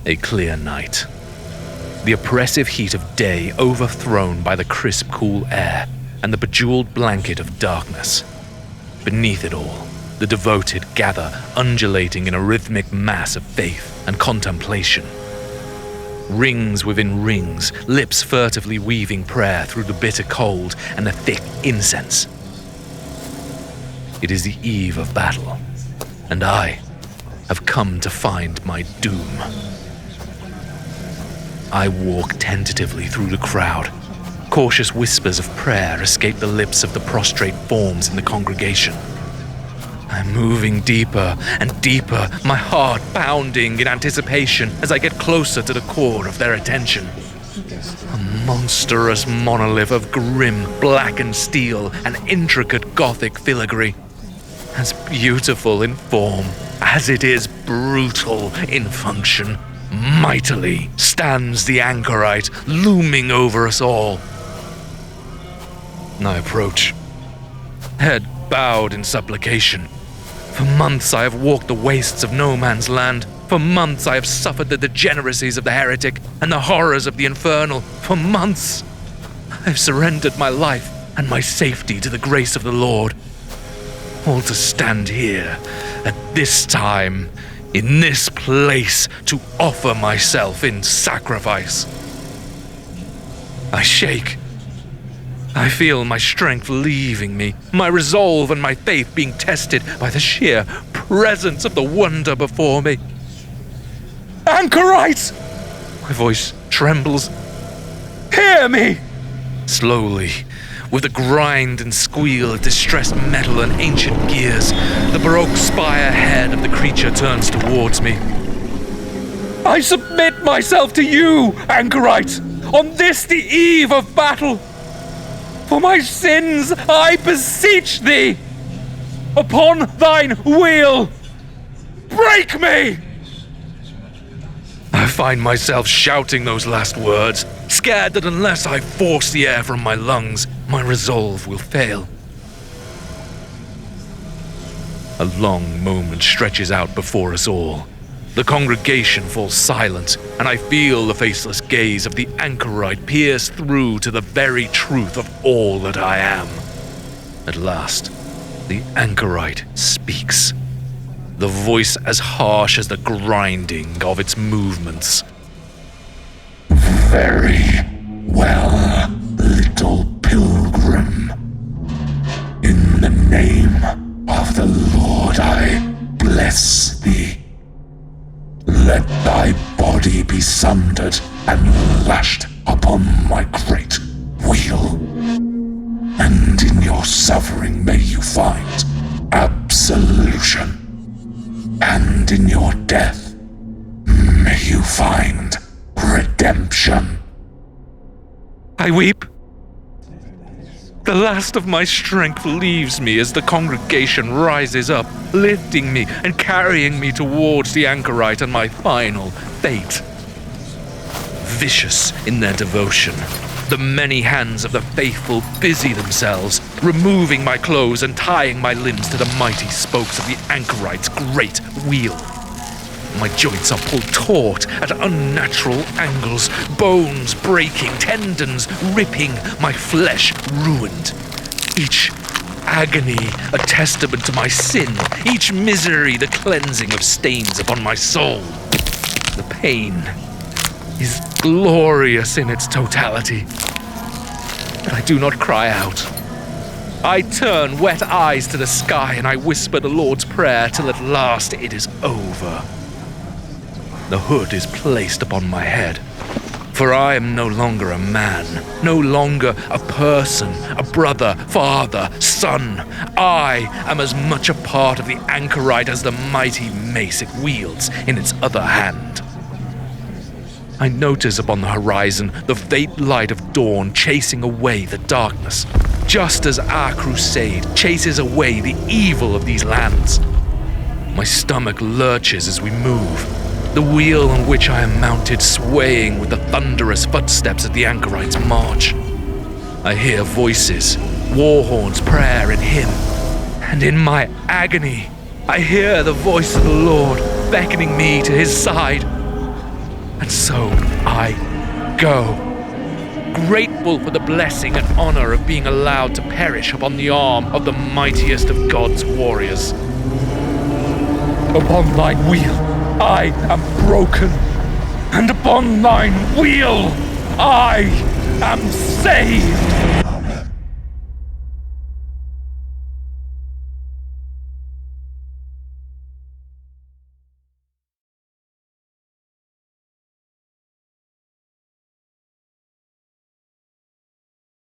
A clear night. The oppressive heat of day overthrown by the crisp, cool air and the bejeweled blanket of darkness. Beneath it all, the devoted gather, undulating in a rhythmic mass of faith and contemplation. Rings within rings, lips furtively weaving prayer through the bitter cold and the thick incense. It is the eve of battle, and I have come to find my doom. I walk tentatively through the crowd. Cautious whispers of prayer escape the lips of the prostrate forms in the congregation. I'm moving deeper and deeper, my heart pounding in anticipation as I get closer to the core of their attention. A monstrous monolith of grim, blackened steel and intricate Gothic filigree. As beautiful in form as it is brutal in function, mightily stands the Anchorite, looming over us all. I approach, head bowed in supplication. For months I have walked the wastes of no man's land. For months I have suffered the degeneracies of the heretic and the horrors of the infernal. For months I have surrendered my life and my safety to the grace of the Lord. All to stand here at this time, in this place, to offer myself in sacrifice. I shake. I feel my strength leaving me, my resolve and my faith being tested by the sheer presence of the wonder before me. Anchorite! My voice trembles. Hear me! Slowly, with the grind and squeal of distressed metal and ancient gears, the baroque spire head of the creature turns towards me. I submit myself to you, Anchorite, on this the eve of battle. For my sins I beseech thee, upon thine wheel, break me! I find myself shouting those last words, scared that unless I force the air from my lungs, my resolve will fail. A long moment stretches out before us all. The congregation falls silent, and I feel the faceless gaze of the Anchorite pierce through to the very truth of all that I am. At last, the Anchorite speaks, the voice as harsh as the grinding of its movements. Very well, little pilgrim. In the name of the Lord I bless thee. Let thy body be sundered and lashed upon my great wheel. And in your suffering may you find absolution. And in your death may you find redemption. I weep. The last of my strength leaves me as the congregation rises up, lifting me and carrying me towards the Anchorite and my final fate. Vicious in their devotion, the many hands of the faithful busy themselves, removing my clothes and tying my limbs to the mighty spokes of the Anchorite's great wheel. My joints are pulled taut at unnatural angles, bones breaking, tendons ripping, my flesh ruined. Each agony a testament to my sin, each misery the cleansing of stains upon my soul. The pain is glorious in its totality, but I do not cry out. I turn wet eyes to the sky and I whisper the Lord's Prayer till at last it is over. The hood is placed upon my head, for I am no longer a man, no longer a person, a brother, father, son. I am as much a part of the Anchorite as the mighty mace it wields in its other hand. I notice upon the horizon the faint light of dawn chasing away the darkness, just as our crusade chases away the evil of these lands. My stomach lurches as we move, the wheel on which I am mounted swaying with the thunderous footsteps of the Anchorite's march. I hear voices, war horns, prayer and hymn, and in my agony, I hear the voice of the Lord beckoning me to his side. And so I go, grateful for the blessing and honor of being allowed to perish upon the arm of the mightiest of God's warriors. Upon thine wheel I am broken, and upon thine wheel I am saved!